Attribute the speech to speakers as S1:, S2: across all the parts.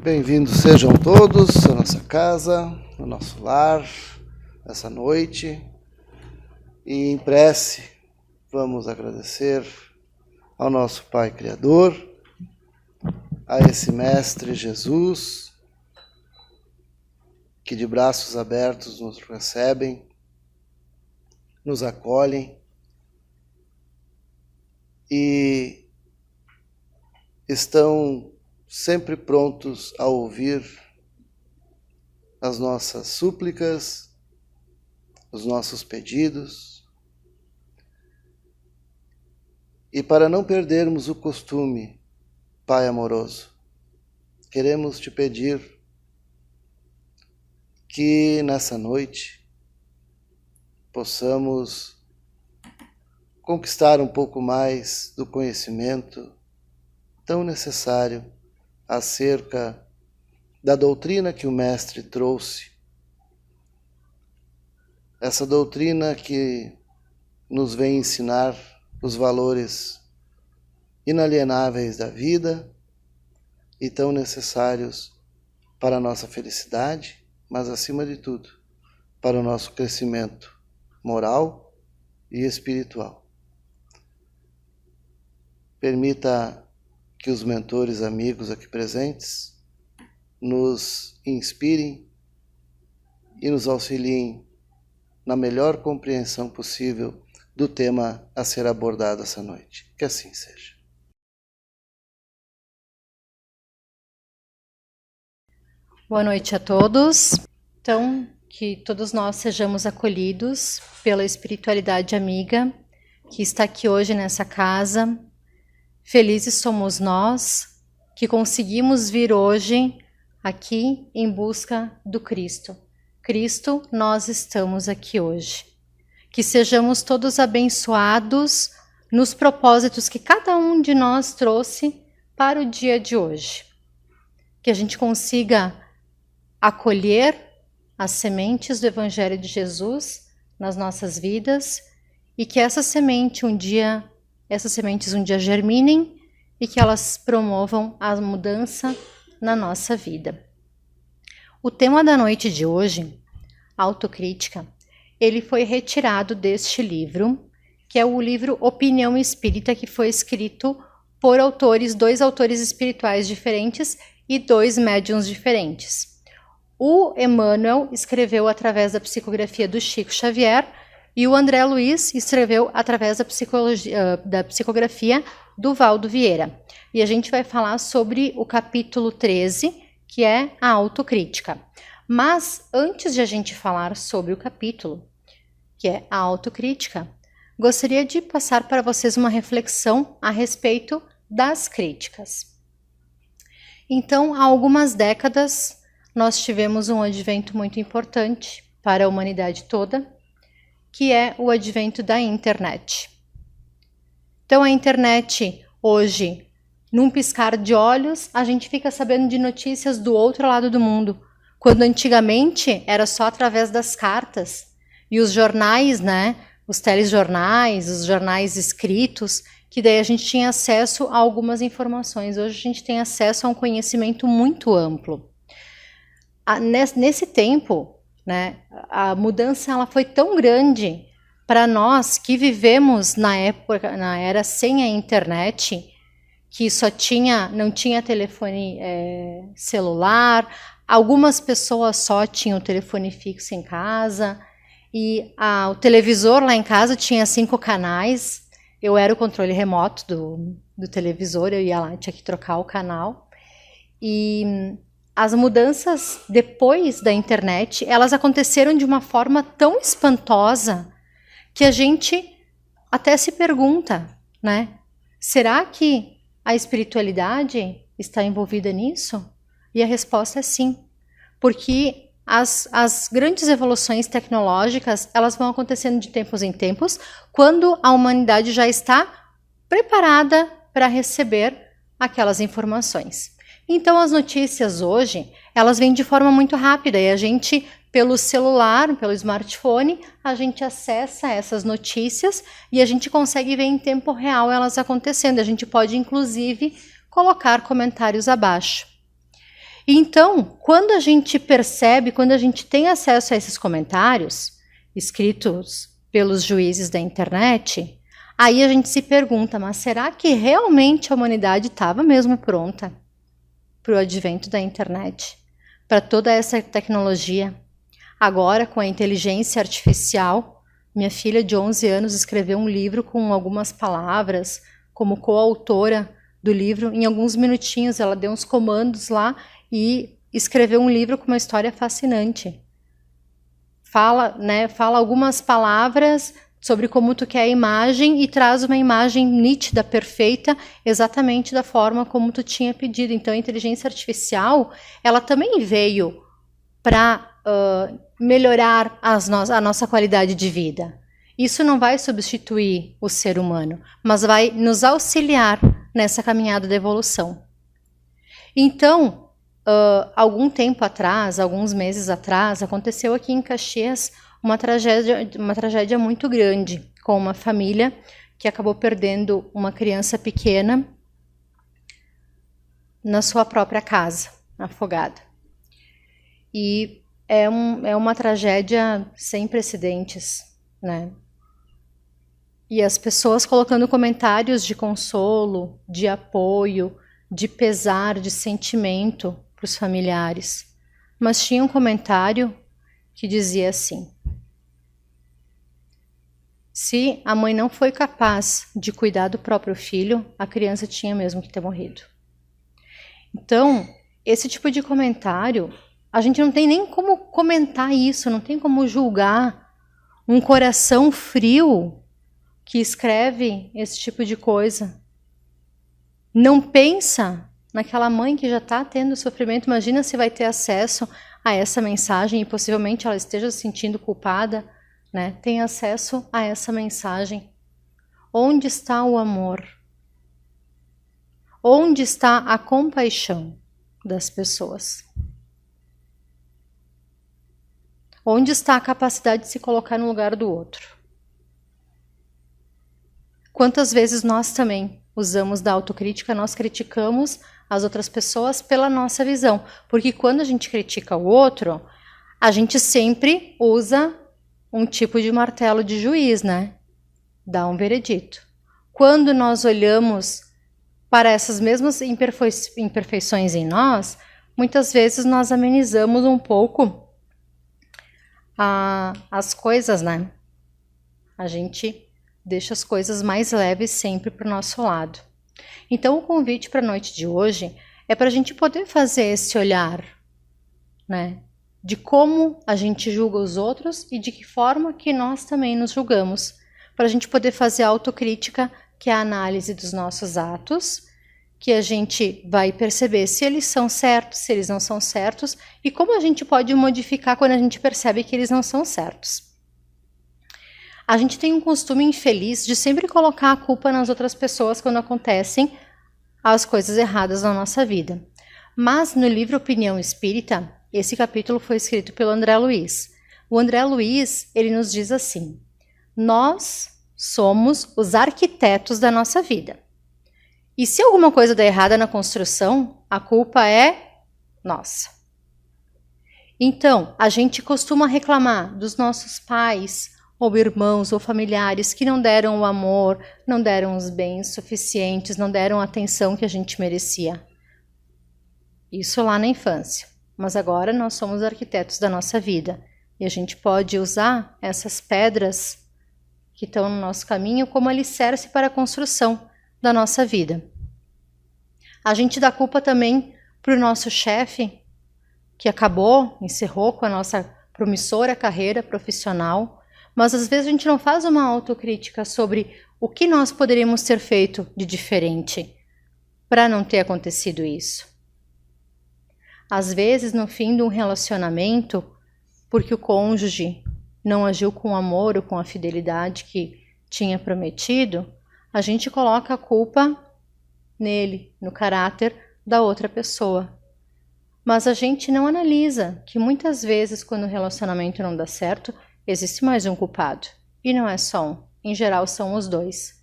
S1: Bem-vindos sejam todos à nossa casa, ao nosso lar, essa noite. E em prece, vamos agradecer ao nosso Pai Criador, a esse Mestre Jesus, que de braços abertos nos recebem, nos acolhem e estão sempre prontos a ouvir as nossas súplicas, os nossos pedidos. E para não perdermos o costume, Pai amoroso, queremos te pedir que nessa noite possamos conquistar um pouco mais do conhecimento tão necessário acerca da doutrina que o Mestre trouxe. Essa doutrina que nos vem ensinar os valores inalienáveis da vida e tão necessários para a nossa felicidade, mas acima de tudo, para o nosso crescimento moral e espiritual. Permita que os mentores amigos aqui presentes nos inspirem e nos auxiliem na melhor compreensão possível do tema a ser abordado essa noite. Que assim seja.
S2: Boa noite a todos. Então, que todos nós sejamos acolhidos pela espiritualidade amiga que está aqui hoje nessa casa. Felizes somos nós que conseguimos vir hoje aqui em busca do Cristo. Cristo, nós estamos aqui hoje. Que sejamos todos abençoados nos propósitos que cada um de nós trouxe para o dia de hoje. Que a gente consiga acolher as sementes do Evangelho de Jesus nas nossas vidas e que essas sementes um dia germinem e que elas promovam a mudança na nossa vida. O tema da noite de hoje, autocrítica, ele foi retirado deste livro, que é o livro Opinião Espírita, que foi escrito por dois autores espirituais diferentes e dois médiuns diferentes. O Emmanuel escreveu através da psicografia do Chico Xavier e o André Luiz escreveu através da psicografia do Valdo Vieira. E a gente vai falar sobre o capítulo 13, que é a autocrítica. Mas antes de a gente falar sobre o capítulo, que é a autocrítica, gostaria de passar para vocês uma reflexão a respeito das críticas. Então, há algumas décadas, nós tivemos um advento muito importante para a humanidade toda, que é o advento da internet. Então, a internet, hoje, num piscar de olhos, a gente fica sabendo de notícias do outro lado do mundo, quando antigamente era só através das cartas e os jornais, né, os telejornais, os jornais escritos, que daí a gente tinha acesso a algumas informações. Hoje a gente tem acesso a um conhecimento muito amplo. Nesse tempo, né, a mudança ela foi tão grande para nós que vivemos na era sem a internet, que não tinha telefone celular, algumas pessoas só tinham telefone fixo em casa, e o televisor lá em casa tinha 5 canais, eu era o controle remoto do televisor, eu ia lá, tinha que trocar o canal, e as mudanças depois da internet, elas aconteceram de uma forma tão espantosa que a gente até se pergunta, né? Será que a espiritualidade está envolvida nisso? E a resposta é sim, porque as grandes evoluções tecnológicas, elas vão acontecendo de tempos em tempos, quando a humanidade já está preparada para receber aquelas informações. Então, as notícias hoje, elas vêm de forma muito rápida e a gente, pelo celular, pelo smartphone, a gente acessa essas notícias e a gente consegue ver em tempo real elas acontecendo. A gente pode, inclusive, colocar comentários abaixo. Então, quando a gente percebe, quando a gente tem acesso a esses comentários escritos pelos juízes da internet, aí a gente se pergunta, mas será que realmente a humanidade estava mesmo pronta para o advento da internet, para toda essa tecnologia? Agora, com a inteligência artificial, minha filha de 11 anos escreveu um livro com algumas palavras, como coautora do livro. Em alguns minutinhos ela deu uns comandos lá e escreveu um livro com uma história fascinante. Fala algumas palavras sobre como tu quer a imagem e traz uma imagem nítida, perfeita, exatamente da forma como tu tinha pedido. Então a inteligência artificial, ela também veio para melhorar a nossa qualidade de vida. Isso não vai substituir o ser humano, mas vai nos auxiliar nessa caminhada da evolução. Então, algum tempo atrás, alguns meses atrás, aconteceu aqui em Caxias uma tragédia muito grande com uma família que acabou perdendo uma criança pequena na sua própria casa, afogada. E é uma tragédia sem precedentes, né? E as pessoas colocando comentários de consolo, de apoio, de pesar, de sentimento para os familiares. Mas tinha um comentário que dizia assim: se a mãe não foi capaz de cuidar do próprio filho, a criança tinha mesmo que ter morrido. Então, esse tipo de comentário, a gente não tem nem como comentar isso, não tem como julgar um coração frio que escreve esse tipo de coisa. Não pensa naquela mãe que já está tendo sofrimento. Imagina se vai ter acesso a essa mensagem e possivelmente ela esteja se sentindo culpada, né? Tem acesso a essa mensagem. Onde está o amor? Onde está a compaixão das pessoas? Onde está a capacidade de se colocar no lugar do outro? Quantas vezes nós também usamos da autocrítica, nós criticamos as outras pessoas pela nossa visão. Porque quando a gente critica o outro, a gente sempre usa um tipo de martelo de juiz, né? Dá um veredito. Quando nós olhamos para essas mesmas imperfeições em nós, muitas vezes nós amenizamos um pouco as coisas, né? A gente deixa as coisas mais leves sempre para o nosso lado. Então, o convite para a noite de hoje é para a gente poder fazer esse olhar, né? De como a gente julga os outros e de que forma que nós também nos julgamos. Para a gente poder fazer a autocrítica, que é a análise dos nossos atos, que a gente vai perceber se eles são certos, se eles não são certos, e como a gente pode modificar quando a gente percebe que eles não são certos. A gente tem um costume infeliz de sempre colocar a culpa nas outras pessoas quando acontecem as coisas erradas na nossa vida. Mas no livro Opinião Espírita, esse capítulo foi escrito pelo André Luiz. O André Luiz, ele nos diz assim: nós somos os arquitetos da nossa vida. E se alguma coisa der errada na construção, a culpa é nossa. Então, a gente costuma reclamar dos nossos pais, ou irmãos, ou familiares que não deram o amor, não deram os bens suficientes, não deram a atenção que a gente merecia. Isso lá na infância. Mas agora nós somos arquitetos da nossa vida. E a gente pode usar essas pedras que estão no nosso caminho como alicerce para a construção da nossa vida. A gente dá culpa também para o nosso chefe, que encerrou com a nossa promissora carreira profissional, mas às vezes a gente não faz uma autocrítica sobre o que nós poderíamos ter feito de diferente para não ter acontecido isso. Às vezes, no fim de um relacionamento, porque o cônjuge não agiu com amor ou com a fidelidade que tinha prometido, a gente coloca a culpa nele, no caráter da outra pessoa. Mas a gente não analisa que muitas vezes, quando o relacionamento não dá certo, existe mais um culpado. E não é só um. Em geral, são os dois.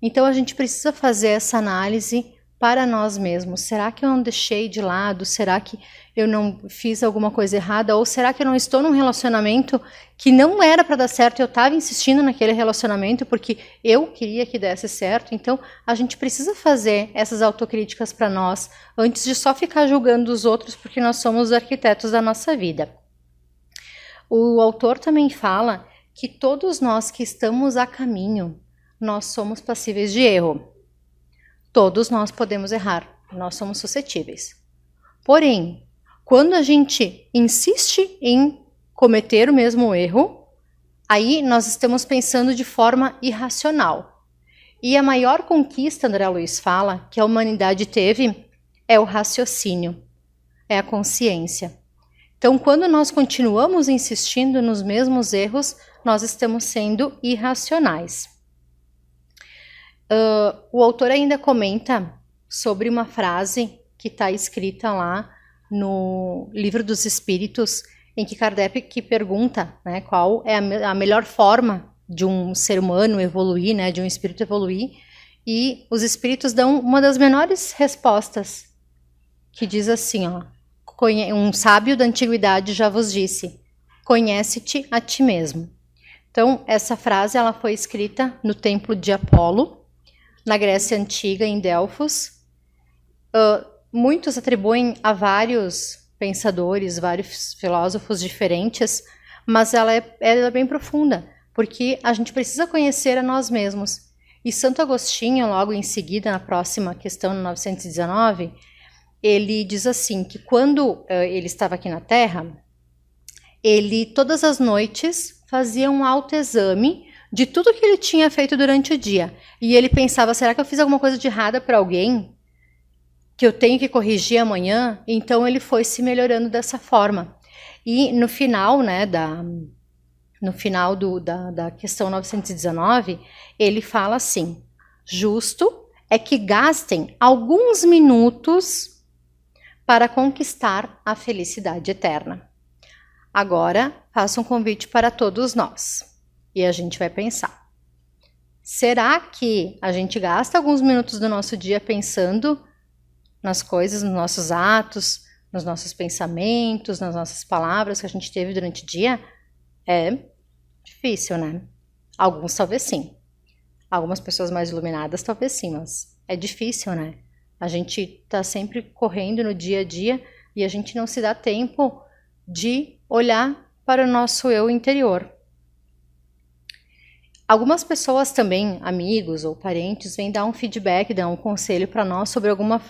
S2: Então, a gente precisa fazer essa análise para nós mesmos. Será que eu não deixei de lado? Será que eu não fiz alguma coisa errada? Ou será que eu não estou num relacionamento que não era para dar certo? Eu estava insistindo naquele relacionamento porque eu queria que desse certo. Então, a gente precisa fazer essas autocríticas para nós antes de só ficar julgando os outros, porque nós somos os arquitetos da nossa vida. O autor também fala que todos nós que estamos a caminho, nós somos passíveis de erro. Todos nós podemos errar, nós somos suscetíveis. Porém, quando a gente insiste em cometer o mesmo erro, aí nós estamos pensando de forma irracional. E a maior conquista, André Luiz fala, que a humanidade teve, é o raciocínio, é a consciência. Então, quando nós continuamos insistindo nos mesmos erros, nós estamos sendo irracionais. O autor ainda comenta sobre uma frase que está escrita lá no Livro dos Espíritos, em que Kardec pergunta, né, qual é a melhor forma de um ser humano evoluir, né, de um espírito evoluir, e os espíritos dão uma das menores respostas, que diz assim, ó, um sábio da antiguidade já vos disse, conhece-te a ti mesmo. Então, essa frase ela foi escrita no templo de Apolo, na Grécia Antiga, em Delfos. Muitos atribuem a vários pensadores, vários filósofos diferentes, mas ela é bem profunda, porque a gente precisa conhecer a nós mesmos. E Santo Agostinho, logo em seguida, na próxima questão, no 919, ele diz assim, que quando ele estava aqui na Terra, ele todas as noites fazia um autoexame de tudo que ele tinha feito durante o dia. E ele pensava, será que eu fiz alguma coisa de errada para alguém que eu tenho que corrigir amanhã? Então ele foi se melhorando dessa forma. E no final, né, da questão 919, ele fala assim, justo é que gastem alguns minutos para conquistar a felicidade eterna. Agora, faço um convite para todos nós. E a gente vai pensar, será que a gente gasta alguns minutos do nosso dia pensando nas coisas, nos nossos atos, nos nossos pensamentos, nas nossas palavras que a gente teve durante o dia? É difícil, né? Alguns talvez sim. Algumas pessoas mais iluminadas talvez sim, mas é difícil, né? A gente tá sempre correndo no dia a dia e a gente não se dá tempo de olhar para o nosso eu interior. Algumas pessoas também, amigos ou parentes, vêm dar um feedback, dar um conselho para nós sobre alguma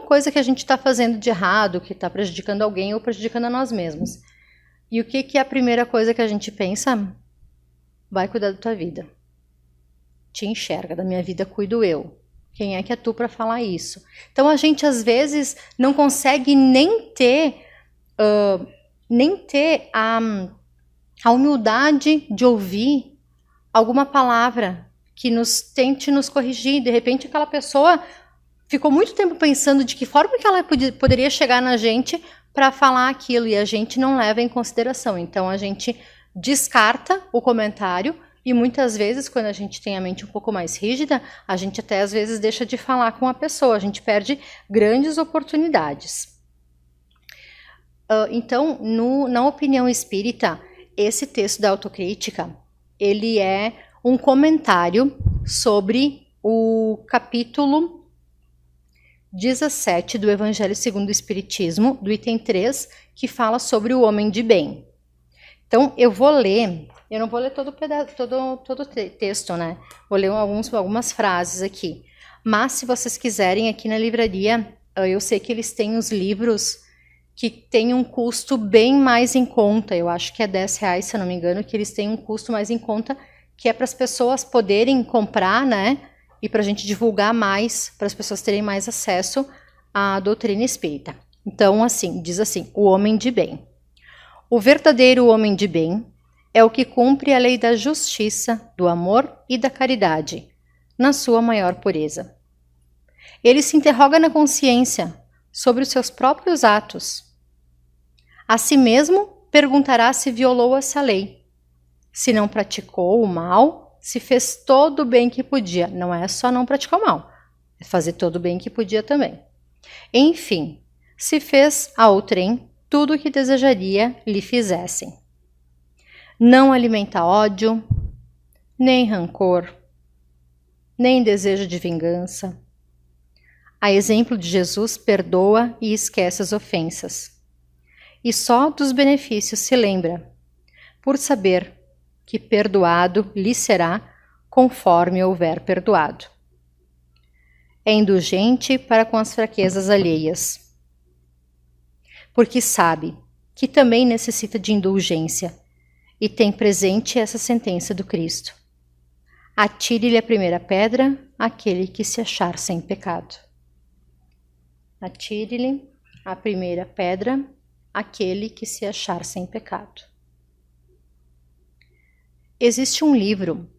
S2: coisa que a gente está fazendo de errado, que está prejudicando alguém ou prejudicando a nós mesmos. E o que é a primeira coisa que a gente pensa? Vai cuidar da tua vida. Te enxerga, da minha vida cuido eu. Quem é que é tu para falar isso? Então a gente às vezes não consegue nem ter a humildade de ouvir alguma palavra que tente nos corrigir. De repente aquela pessoa ficou muito tempo pensando de que forma que ela poderia chegar na gente para falar aquilo e a gente não leva em consideração. Então a gente descarta o comentário e muitas vezes quando a gente tem a mente um pouco mais rígida, a gente até às vezes deixa de falar com a pessoa, a gente perde grandes oportunidades. Então, na opinião espírita, esse texto da autocrítica, ele é um comentário sobre o capítulo 17 do Evangelho segundo o Espiritismo, do item 3, que fala sobre o homem de bem. Então, eu não vou ler todo o texto, né? Vou ler algumas frases aqui. Mas, se vocês quiserem, aqui na livraria, eu sei que eles têm os livros que têm um custo bem mais em conta. Eu acho que é R$10, se eu não me engano, que eles têm um custo mais em conta, que é para as pessoas poderem comprar, né? E para a gente divulgar mais, para as pessoas terem mais acesso à doutrina espírita. Então, assim, diz assim, o homem de bem. O verdadeiro homem de bem é o que cumpre a lei da justiça, do amor e da caridade, na sua maior pureza. Ele se interroga na consciência sobre os seus próprios atos. A si mesmo perguntará se violou essa lei, se não praticou o mal, se fez todo o bem que podia. Não é só não praticar o mal, fazer todo o bem que podia também. Enfim, se fez a outrem tudo o que desejaria lhe fizessem. Não alimenta ódio, nem rancor, nem desejo de vingança. A exemplo de Jesus, perdoa e esquece as ofensas. E só dos benefícios se lembra, por saber que perdoado lhe será conforme houver perdoado. É indulgente para com as fraquezas alheias, porque sabe que também necessita de indulgência e tem presente essa sentença do Cristo. Atire-lhe a primeira pedra aquele que se achar sem pecado. Atire-lhe a primeira pedra aquele que se achar sem pecado. Existe um livro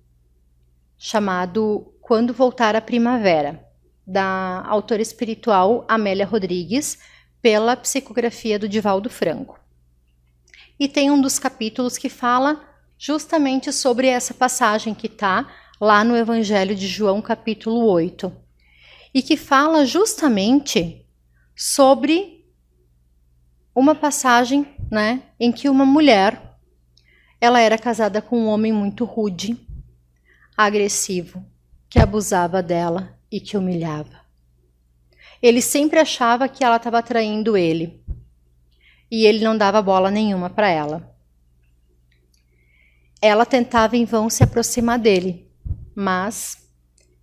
S2: chamado Quando Voltar a Primavera, da autora espiritual Amélia Rodrigues, pela psicografia do Divaldo Franco. E tem um dos capítulos que fala justamente sobre essa passagem que está lá no Evangelho de João, capítulo 8, e que fala justamente sobre uma passagem, né, em que uma mulher, ela era casada com um homem muito rude, agressivo, que abusava dela e que humilhava. Ele sempre achava que ela estava traindo ele e ele não dava bola nenhuma para ela. Ela tentava em vão se aproximar dele, mas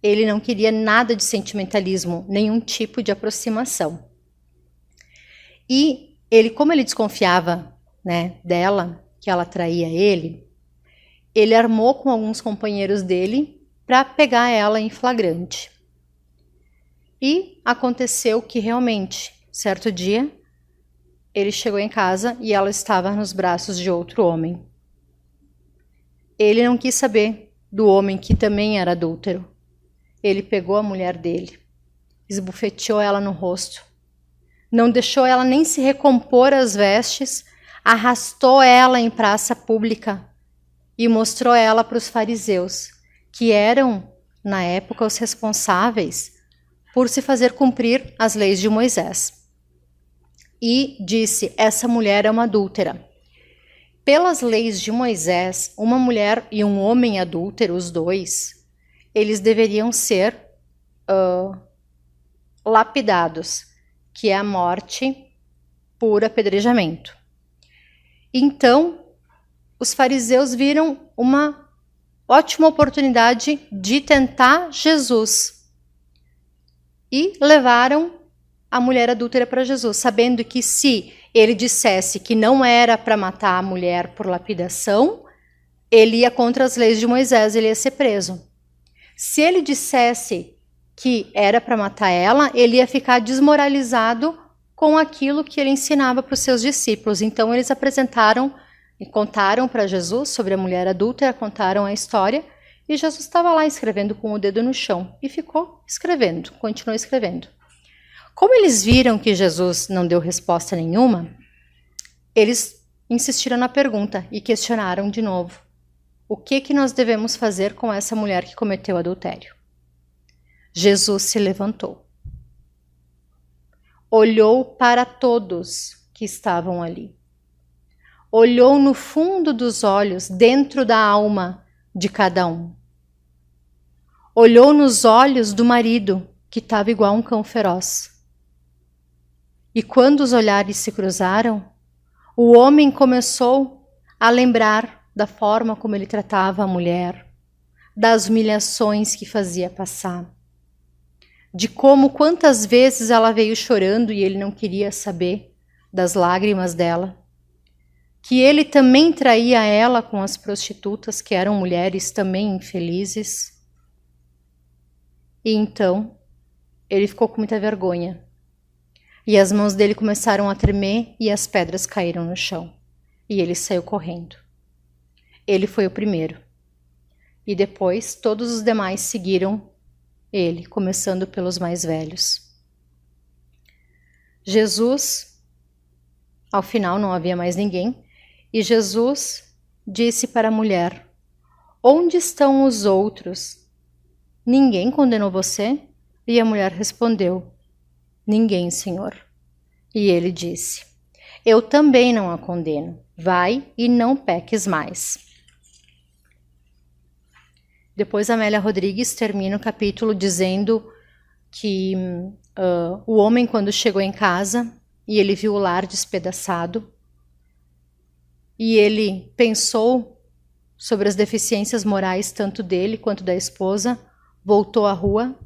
S2: ele não queria nada de sentimentalismo, nenhum tipo de aproximação. E ele, como ele desconfiava, né, dela, que ela traía ele armou com alguns companheiros dele para pegar ela em flagrante. E aconteceu que realmente, certo dia, ele chegou em casa e ela estava nos braços de outro homem. Ele não quis saber do homem que também era adúltero. Ele pegou a mulher dele, esbofeteou ela no rosto, não deixou ela nem se recompor as vestes, arrastou ela em praça pública e mostrou ela para os fariseus, que eram, na época, os responsáveis por se fazer cumprir as leis de Moisés. E disse, essa mulher é uma adúltera. Pelas leis de Moisés, uma mulher e um homem adúltero, os dois, eles deveriam ser lapidados, que é a morte por apedrejamento. Então, os fariseus viram uma ótima oportunidade de tentar Jesus e levaram a mulher adúltera para Jesus, sabendo que se ele dissesse que não era para matar a mulher por lapidação, ele ia contra as leis de Moisés, ele ia ser preso. Se ele dissesse que era para matar ela, ele ia ficar desmoralizado com aquilo que ele ensinava para os seus discípulos. Então eles apresentaram e contaram para Jesus sobre a mulher adúltera, contaram a história, e Jesus estava lá escrevendo com o dedo no chão e ficou escrevendo, continuou escrevendo. Como eles viram que Jesus não deu resposta nenhuma, eles insistiram na pergunta e questionaram de novo: o que nós devemos fazer com essa mulher que cometeu adultério? Jesus se levantou, olhou para todos que estavam ali, olhou no fundo dos olhos, dentro da alma de cada um, olhou nos olhos do marido, que estava igual um cão feroz. E quando os olhares se cruzaram, o homem começou a lembrar da forma como ele tratava a mulher, das humilhações que fazia passar, de como quantas vezes ela veio chorando e ele não queria saber das lágrimas dela, que ele também traía ela com as prostitutas, que eram mulheres também infelizes. E então ele ficou com muita vergonha. E as mãos dele começaram a tremer e as pedras caíram no chão. E ele saiu correndo. Ele foi o primeiro. E depois todos os demais seguiram ele, começando pelos mais velhos. Jesus, ao final não havia mais ninguém, e Jesus disse para a mulher: onde estão os outros? Ninguém condenou você? E a mulher respondeu: ninguém, Senhor. E ele disse: eu também não a condeno. Vai e não peques mais. Depois Amélia Rodrigues termina o capítulo dizendo que o homem, quando chegou em casa e ele viu o lar despedaçado, e ele pensou sobre as deficiências morais tanto dele quanto da esposa, voltou à rua,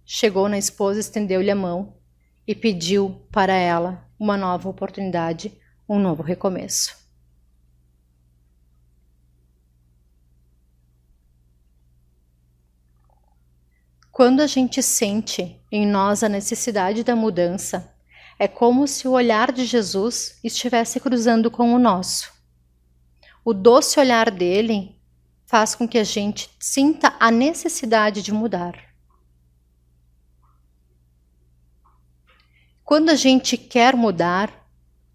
S2: chegou na esposa, estendeu-lhe a mão e pediu para ela uma nova oportunidade, um novo recomeço. Quando a gente sente em nós a necessidade da mudança, é como se o olhar de Jesus estivesse cruzando com o nosso. O doce olhar dele faz com que a gente sinta a necessidade de mudar. Quando a gente quer mudar,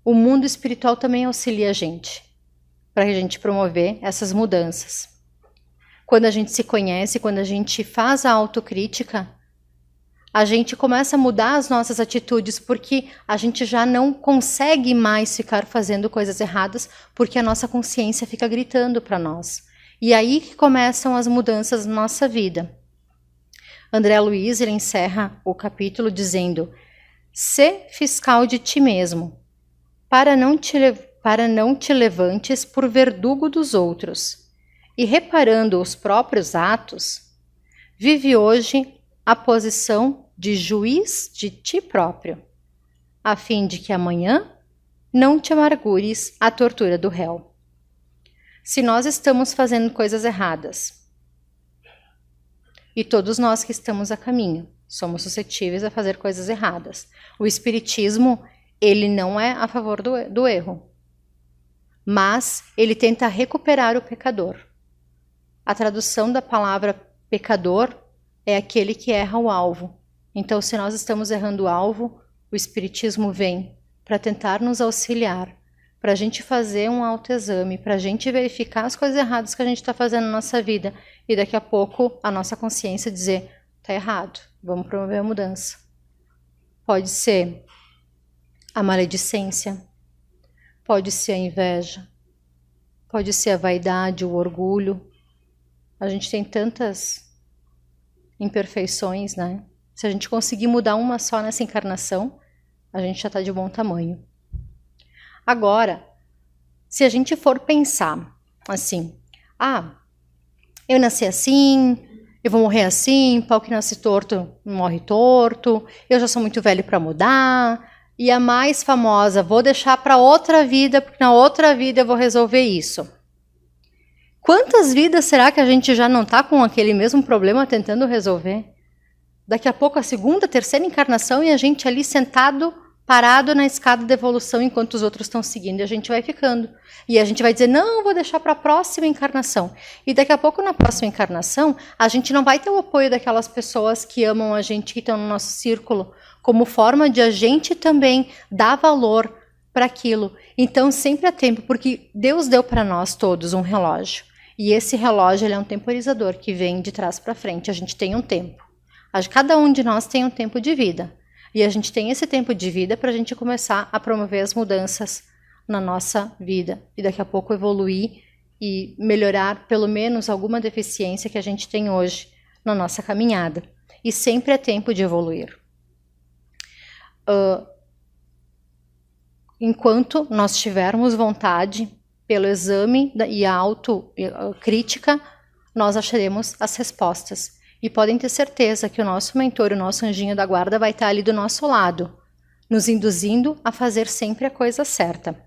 S2: o mundo espiritual também auxilia a gente, para a gente promover essas mudanças. Quando a gente se conhece, quando a gente faz a autocrítica, a gente começa a mudar as nossas atitudes, porque a gente já não consegue mais ficar fazendo coisas erradas, porque a nossa consciência fica gritando para nós. E aí que começam as mudanças na nossa vida. André Luiz, ele encerra o capítulo dizendo: sê fiscal de ti mesmo, para não te levantes por verdugo dos outros, e reparando os próprios atos, vive hoje a posição de juiz de ti próprio, a fim de que amanhã não te amargures a tortura do réu. Se nós estamos fazendo coisas erradas, e todos nós que estamos a caminho, somos suscetíveis a fazer coisas erradas. O Espiritismo, ele não é a favor do erro, mas ele tenta recuperar o pecador. A tradução da palavra pecador é aquele que erra o alvo. Então, se nós estamos errando o alvo, o Espiritismo vem para tentar nos auxiliar, para a gente fazer um autoexame, para a gente verificar as coisas erradas que a gente está fazendo na nossa vida e daqui a pouco a nossa consciência dizer: está errado, vamos promover a mudança. Pode ser a maledicência, pode ser a inveja, pode ser a vaidade, o orgulho. A gente tem tantas imperfeições, né? Se a gente conseguir mudar uma só nessa encarnação, a gente já está de bom tamanho. Agora, se a gente for pensar assim: eu nasci assim, eu vou morrer assim, pau que nasce torto morre torto, eu já sou muito velho para mudar, e a mais famosa, vou deixar para outra vida, porque na outra vida eu vou resolver isso. Quantas vidas será que a gente já não está com aquele mesmo problema tentando resolver? Daqui a pouco a segunda, terceira encarnação e a gente ali sentado, parado na escada de evolução enquanto os outros estão seguindo, e a gente vai ficando. E a gente vai dizer: não, vou deixar para a próxima encarnação. E daqui a pouco, na próxima encarnação, a gente não vai ter o apoio daquelas pessoas que amam a gente, que estão no nosso círculo, como forma de a gente também dar valor para aquilo. Então, sempre há tempo, porque Deus deu para nós todos um relógio. E esse relógio, ele é um temporizador que vem de trás para frente. A gente tem um tempo. Cada um de nós tem um tempo de vida. E a gente tem esse tempo de vida para a gente começar a promover as mudanças na nossa vida. E daqui a pouco evoluir e melhorar pelo menos alguma deficiência que a gente tem hoje na nossa caminhada. E sempre é tempo de evoluir. Enquanto nós tivermos vontade, pelo exame e a autocrítica, nós acharemos as respostas. E podem ter certeza que o nosso mentor, o nosso anjinho da guarda vai estar ali do nosso lado, nos induzindo a fazer sempre a coisa certa.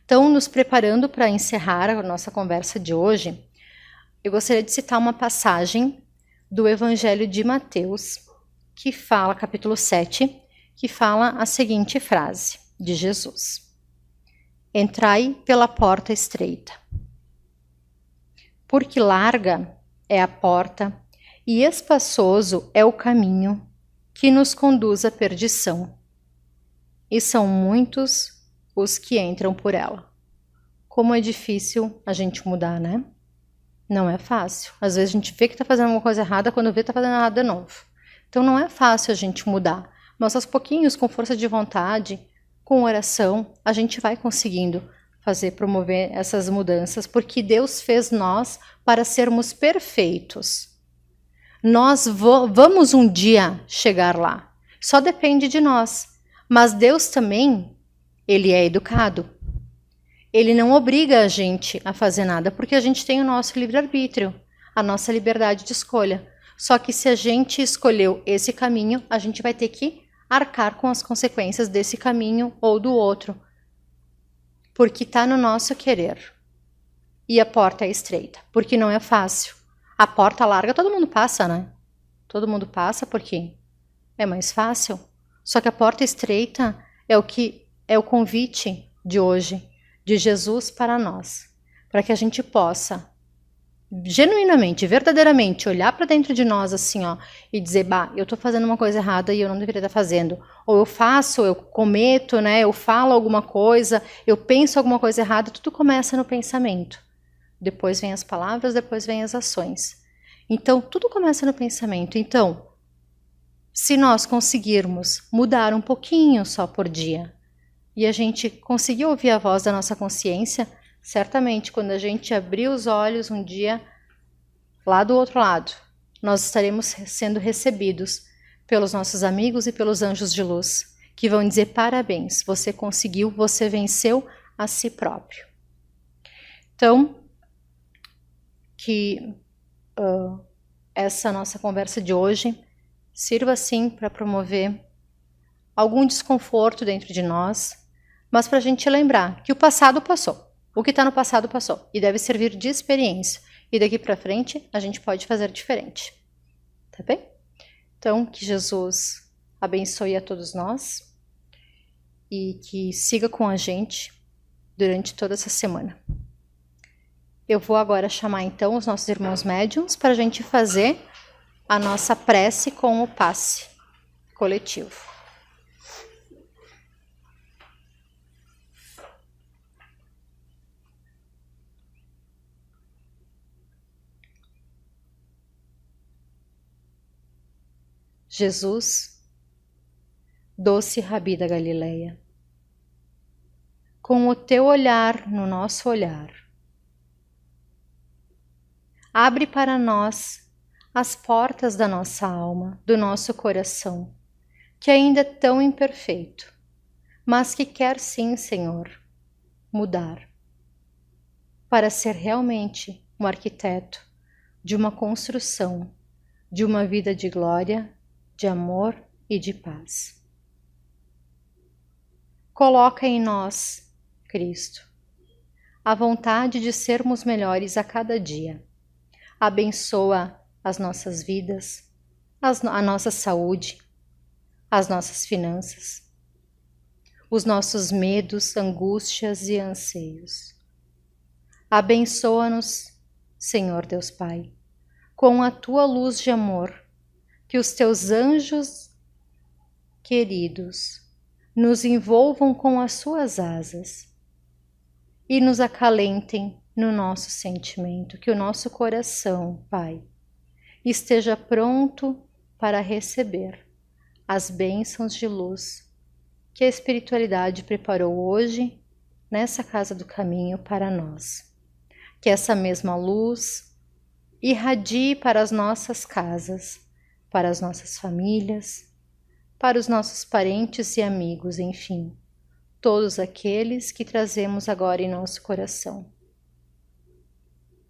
S2: Então, nos preparando para encerrar a nossa conversa de hoje, eu gostaria de citar uma passagem do Evangelho de Mateus, que fala, capítulo 7, que fala a seguinte frase de Jesus: entrai pela porta estreita, porque larga é a porta e espaçoso é o caminho que nos conduz à perdição, e são muitos os que entram por ela. Como é difícil a gente mudar, né? Não é fácil. Às vezes a gente vê que está fazendo alguma coisa errada, quando vê está fazendo errado de novo. Então não é fácil a gente mudar, mas aos pouquinhos, com força de vontade, com oração, a gente vai conseguindo promover essas mudanças, porque Deus fez nós para sermos perfeitos. Nós vamos um dia chegar lá, só depende de nós. Mas Deus também, Ele é educado. Ele não obriga a gente a fazer nada, porque a gente tem o nosso livre-arbítrio, a nossa liberdade de escolha. Só que se a gente escolheu esse caminho, a gente vai ter que arcar com as consequências desse caminho ou do outro. Porque está no nosso querer. E a porta é estreita, porque não é fácil. A porta larga, todo mundo passa, né? Todo mundo passa porque é mais fácil. Só que a porta estreita é o convite de hoje, de Jesus para nós, para que a gente possa genuinamente, verdadeiramente olhar para dentro de nós assim, ó, e dizer, eu tô fazendo uma coisa errada e eu não deveria estar fazendo. Ou eu faço, eu cometo, né? Eu falo alguma coisa, eu penso alguma coisa errada, tudo começa no pensamento. Depois vem as palavras, depois vem as ações. Então, tudo começa no pensamento. Então, se nós conseguirmos mudar um pouquinho só por dia, e a gente conseguir ouvir a voz da nossa consciência, certamente quando a gente abrir os olhos um dia, lá do outro lado, nós estaremos sendo recebidos pelos nossos amigos e pelos anjos de luz, que vão dizer parabéns, você conseguiu, você venceu a si próprio. Então, que essa nossa conversa de hoje sirva sim para promover algum desconforto dentro de nós, mas para a gente lembrar que o passado passou. O que está no passado passou e deve servir de experiência. E daqui para frente a gente pode fazer diferente. Tá bem? Então, que Jesus abençoe a todos nós e que siga com a gente durante toda essa semana. Eu vou agora chamar então os nossos irmãos médiuns para a gente fazer a nossa prece com o passe coletivo. Jesus, doce Rabi da Galileia, com o teu olhar no nosso olhar, abre para nós as portas da nossa alma, do nosso coração, que ainda é tão imperfeito, mas que quer sim, Senhor, mudar, para ser realmente um arquiteto de uma construção, de uma vida de glória, de amor e de paz. Coloca em nós, Cristo, a vontade de sermos melhores a cada dia. Abençoa as nossas vidas, a nossa saúde, as nossas finanças, os nossos medos, angústias e anseios. Abençoa-nos, Senhor Deus Pai, com a tua luz de amor, que os teus anjos queridos nos envolvam com as suas asas e nos acalentem no nosso sentimento, que o nosso coração, Pai, esteja pronto para receber as bênçãos de luz que a espiritualidade preparou hoje nessa casa do caminho para nós. Que essa mesma luz irradie para as nossas casas, para as nossas famílias, para os nossos parentes e amigos, enfim, todos aqueles que trazemos agora em nosso coração.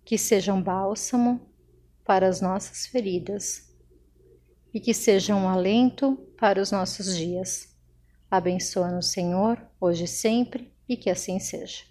S2: Que sejam bálsamo para as nossas feridas e que sejam um alento para os nossos dias. Abençoa-nos, Senhor, hoje e sempre, e que assim seja.